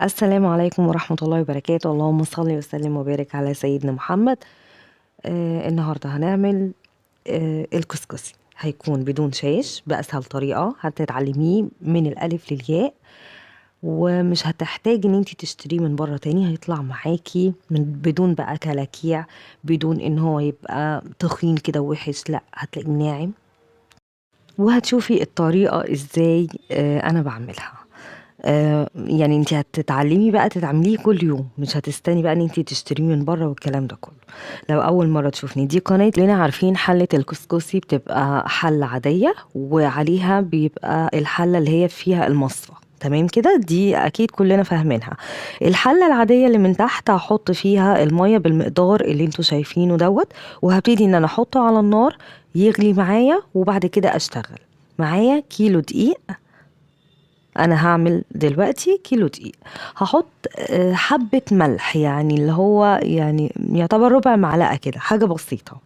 السلام عليكم ورحمة الله وبركاته. اللهم صل وسلم وبارك على سيدنا محمد. النهاردة هنعمل الكسكسي. هيكون بدون شاش بأسهل طريقة هتتعلميه من الألف للياء، ومش هتحتاج ان انتي تشتريه من بره تاني. هيطلع معاكي بدون بقى كلاكيع، بدون ان هو يبقى تخين كده وحش، لا هتلاقيه ناعم. وهتشوفي الطريقة ازاي انا بعملها. يعني انت هتتعلمي بقى تتعمليه كل يوم، مش هتستني بقى ان انت تشتريه من بره والكلام ده كله. لو اول مره تشوفني، دي قناه لنا عارفين حله الكسكسي بتبقى حله عاديه وعليها بيبقى الحله اللي هي فيها المصفى، تمام كده؟ دي اكيد كلنا فاهمينها. الحله العاديه اللي من تحت هحط فيها الميه بالمقدار اللي انتوا شايفينه دوت، وهبتدي ان انا احطه على النار يغلي معايا، وبعد كده اشتغل. معايا كيلو دقيق. انا هعمل دلوقتي كيلو دقيق. هحط حبة ملح، يعني اللي هو يعني يعتبر ربع معلقة كده، حاجة بسيطة.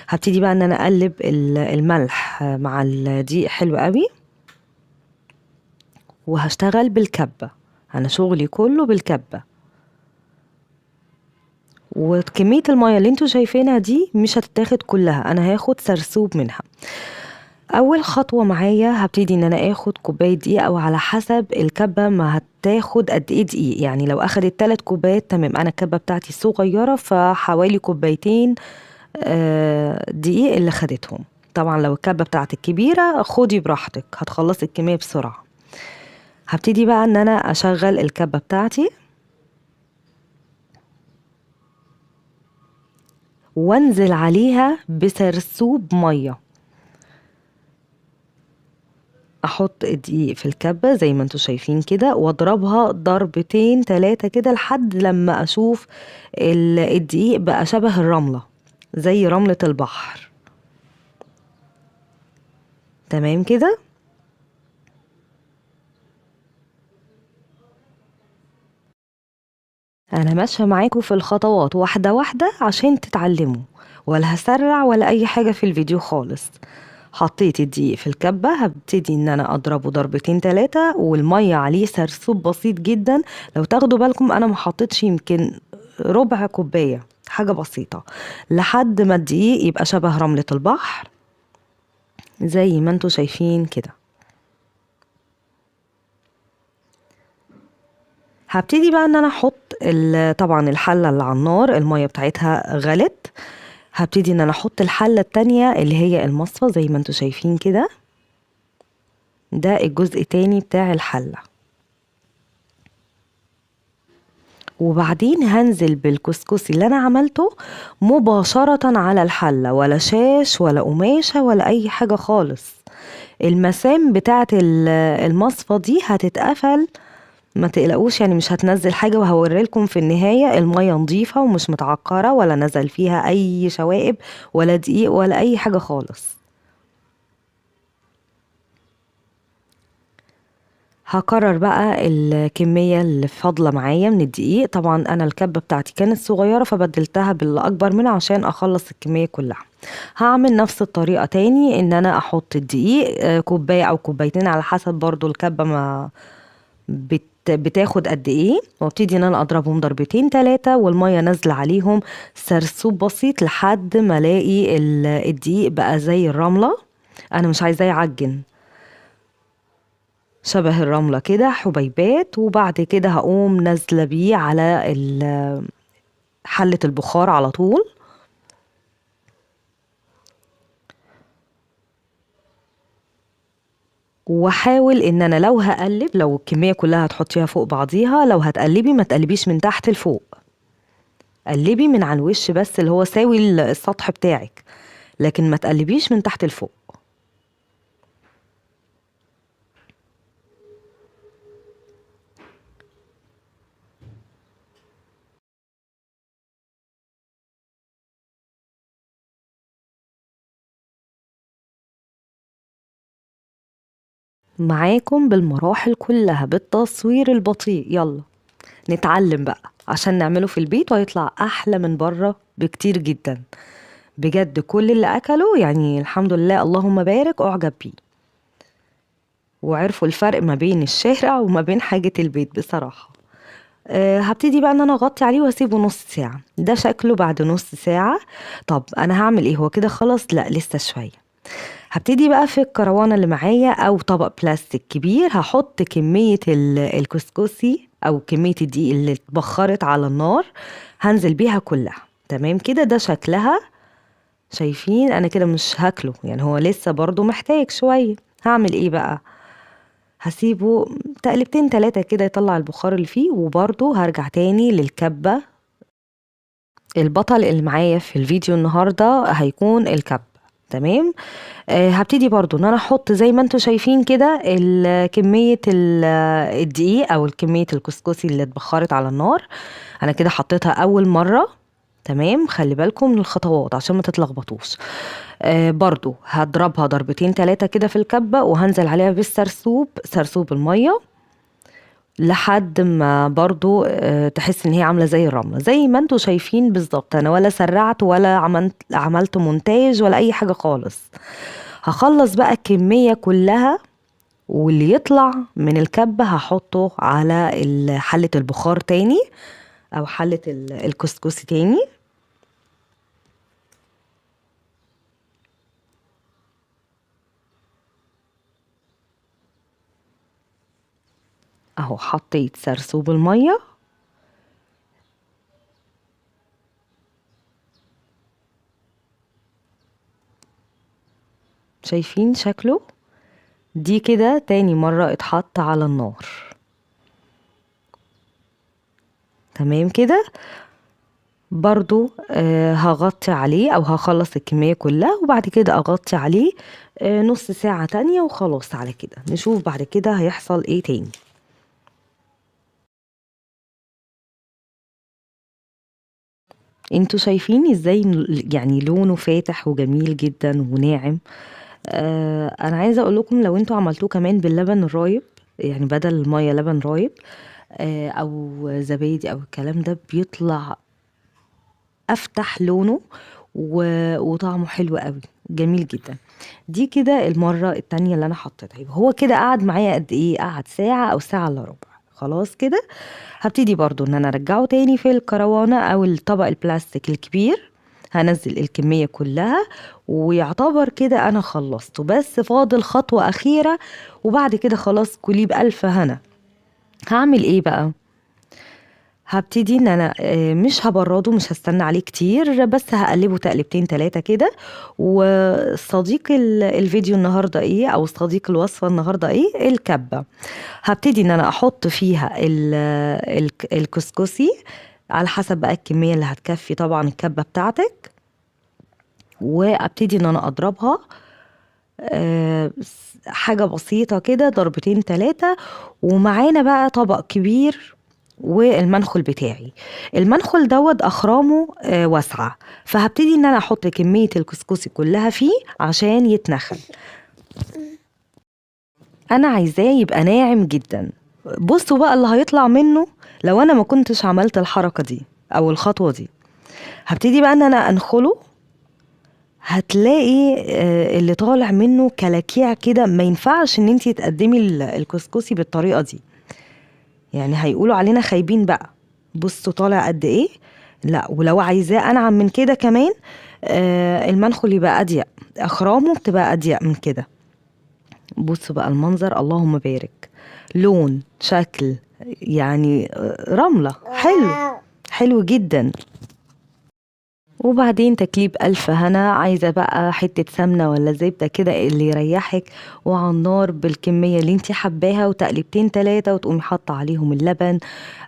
هبتدي بقى ان انا اقلب الملح مع الدقيق حلو قوي، وهشتغل بالكبة. انا شغلي كله بالكبة. وكمية المية اللي انتوا شايفينها دي مش هتتاخد كلها، انا هاخد سرسوب منها. اول خطوه معايا هبتدي ان انا اخد كوبايه دقيق، او على حسب الكبه ما هتاخد قد ايه دقيق. يعني لو اخدت 3 كوبايات تمام، انا الكبه بتاعتي صغيره فحوالي كوبايتين دقيق اللي خدتهم. طبعا لو الكبه بتاعتك كبيره خدي براحتك، هتخلصي الكميه بسرعه. هبتدي بقى ان انا اشغل الكبه بتاعتي وانزل عليها بسرسوب ميه. احط الدقيق في الكبة زي ما انتوا شايفين كده، واضربها ضربتين تلاتة كده لحد لما اشوف الدقيق بقى شبه الرملة، زي رملة البحر. تمام كده. انا ماشية معاكم في الخطوات واحدة واحدة عشان تتعلموا، ولا هسرع ولا اي حاجة في الفيديو خالص. حطيت الدقيق في الكبة، هبتدي ان انا اضربه ضربتين تلاتة، والمية عليه سرسوب بسيط جدا. لو تاخدوا بالكم انا ما حطيتش يمكن ربع كوباية، حاجة بسيطة، لحد ما الدقيق يبقى شبه رملة البحر زي ما انتوا شايفين كده. هبتدي بقى ان انا احط طبعا الحلة اللي على النار المية بتاعتها غلت. هبتدي ان انا احط الحلة التانية اللي هي المصفى زي ما انتوا شايفين كده. ده الجزء التاني بتاع الحلة. وبعدين هنزل بالكسكسي اللي انا عملته مباشرة على الحلة، ولا شاش ولا قماشة ولا اي حاجة خالص. المسام بتاعت المصفى دي هتتقفل، ما تقلقوش، يعني مش هتنزل حاجة. وهوريلكم في النهاية المية نظيفة ومش متعكرة ولا نزل فيها اي شوائب ولا دقيق ولا اي حاجة خالص. هكرر بقى الكمية اللي فاضلة معايا من الدقيق. طبعا انا الكبة بتاعتي كانت صغيرة فبدلتها بالاكبر منها عشان اخلص الكمية كلها. هعمل نفس الطريقة تاني، ان انا احط الدقيق كوباية او كوبايتين على حسب برضو الكبة ما بتاخد قد ايه، وابتدي ان انا اضربهم ضربتين تلاتة والمية نازلة عليهم سرسوب بسيط لحد ما الاقي الدقيق بقى زي الرملة. انا مش عايزاه يعجن، شبه الرملة كده حبيبات. وبعد كده هقوم نازلة بيه على حلة البخار على طول. واحاول ان انا لو هقلب، لو الكمية كلها هتحطيها فوق بعضيها، لو هتقلبي ما تقلبيش من تحت لفوق، قلبي من على الوش بس اللي هو ساوي السطح بتاعك، لكن ما تقلبيش من تحت لفوق. معاكم بالمراحل كلها بالتصوير البطيء. يلا نتعلم بقى عشان نعمله في البيت ويطلع احلى من بره بكتير جدا. بجد كل اللي اكلوا يعني الحمد لله اللهم بارك اعجب بيه، وعرفوا الفرق ما بين الشارع وما بين حاجة البيت بصراحة. هبتدي بقى ان انا اغطي عليه واسيبه نص ساعة. ده شكله بعد نص ساعة. طب انا هعمل ايه؟ هو كده خلاص؟ لا لسه شوية. هبتدي بقى في الكروانة اللي معايا او طبق بلاستيك كبير، هحط كمية الكسكسي او كمية الدقيق اللي اتبخرت على النار، هنزل بيها كلها. تمام كده، ده شكلها. شايفين انا كده مش هاكله، يعني هو لسه برضو محتاج شوية. هعمل ايه بقى؟ هسيبه تقلبتين تلاتة كده يطلع البخار اللي فيه، وبرضو هرجع تاني للكبة. البطل اللي معايا في الفيديو النهاردة هيكون الكبة. تمام. هبتدي برضو ان انا احط زي ما انتوا شايفين كده كمية الدقيق او كمية الكسكسي اللي اتبخرت على النار. انا كده حطيتها اول مرة. تمام، خلي بالكم من الخطوات عشان ما تتلخبطوش. برضو هضربها ضربتين تلاتة كده في الكبة، وهنزل عليها بالسرسوب، سرسوب المية، لحد ما برضو تحس ان هي عاملة زي الرملة زي ما انتوا شايفين بالظبط. انا ولا سرعت ولا عملت مونتاج ولا اي حاجة خالص. هخلص بقى الكمية كلها، واللي يطلع من الكبة هحطه على حلة البخار تاني، او حلة الكسكسي تاني. اهو حطيت سرسوب المية. شايفين شكله؟ دي كده تاني مرة اتحط على النار. تمام كده. برضو هغطي عليه او هخلص الكمية كلها، وبعد كده اغطي عليه نص ساعة تانية، وخلاص على كده. نشوف بعد كده هيحصل ايه تاني. انتوا شايفين ازاي يعني لونه فاتح وجميل جدا وناعم. انا عايزة اقول لكم لو انتوا عملتوه كمان باللبن الرايب، يعني بدل المية لبن رايب او زبادي او الكلام ده، بيطلع افتح لونه وطعمه حلو قوي، جميل جدا. دي كده المرة التانية اللي انا حطيتها. يبقى هو كده قعد معايا قد ايه؟ قعد ساعة او ساعة الا ربع. خلاص كده. هبتدي برضو ان انا ارجعه تاني في الكروانة او الطبق البلاستيك الكبير، هنزل الكمية كلها، ويعتبر كده انا خلصته. بس فاضل خطوة اخيرة، وبعد كده خلاص كلي بألف هنا. هعمل ايه بقى؟ هبتدي ان انا مش هبرده، مش هستنى عليه كتير، بس هقلبه تقلبتين تلاتة كده. وصديق الفيديو النهاردة ايه، او صديق الوصفة النهاردة ايه؟ الكبة. هبتدي ان انا احط فيها الكسكسي على حسب بقى الكمية اللي هتكفي طبعا الكبة بتاعتك، وابتدي ان انا اضربها حاجة بسيطة كده، ضربتين تلاتة. ومعانا بقى طبق كبير والمنخل بتاعي. المنخل دوت اخرامه واسعة، فهبتدي ان انا احط كمية الكسكسي كلها فيه عشان يتنخل. انا عايزاه يبقى ناعم جدا. بصوا بقى اللي هيطلع منه لو انا ما كنتش عملت الحركة دي او الخطوة دي. هبتدي بقى ان انا انخله. هتلاقي اللي طالع منه كلاكيع كده. ما ينفعش ان انتي تقدمي الكسكسي بالطريقة دي، يعني هيقولوا علينا خايبين بقى. بصوا طالع قد ايه. لا، ولو عايزاه انعم من كده كمان، المنخل يبقى اضيق، اخرامه بتبقى اضيق من كده. بصوا بقى المنظر، اللهم بارك. لون، شكل، يعني رملة. حلو، حلو جدا. وبعدين تكليب ألف هنا. عايزة بقى حتة سمنة ولا زبدة كده اللي يريحك، وعلى النار بالكمية اللي انتي حباها، وتقلبتين تلاتة، وتقومي حاطة عليهم اللبن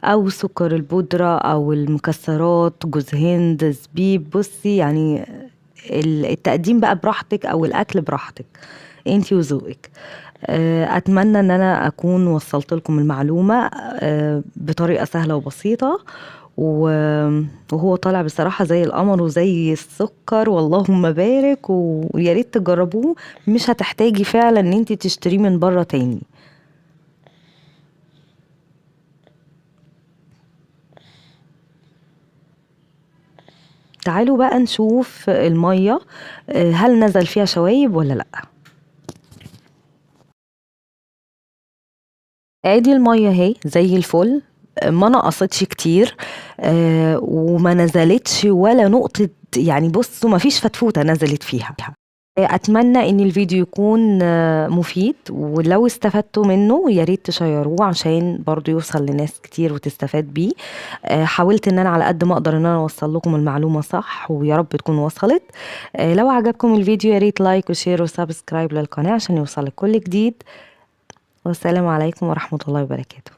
أو سكر البودرة أو المكسرات، جوز هند، زبيب. بصي يعني التقديم بقى براحتك أو الأكل براحتك انتي وذوقك. أتمنى ان انا اكون وصلت لكم المعلومة بطريقة سهلة وبسيطة. وهو طالع بصراحة زي القمر وزي السكر، واللهم بارك. ويا ريت تجربوه، مش هتحتاجي فعلا ان انت تشتريه من بره تاني. تعالوا بقى نشوف المية هل نزل فيها شوايب ولا لا. ادي المية اهي زي الفل. ما نقصتش كتير، وما نزلتش ولا نقطة، يعني بصوا ما فيش فتفوتة نزلت فيها. أتمنى إن الفيديو يكون مفيد، ولو استفدتوا منه يا ريت تشيروه عشان برضو يوصل لناس كتير وتستفاد بيه. حاولت إن أنا على قد ما أقدر إن أنا أوصل لكم المعلومة صح، ويا رب تكون وصلت. لو عجبكم الفيديو يا ريت لايك وشير وسبسكرايب للقناة عشان يوصلك كل جديد. والسلام عليكم ورحمة الله وبركاته.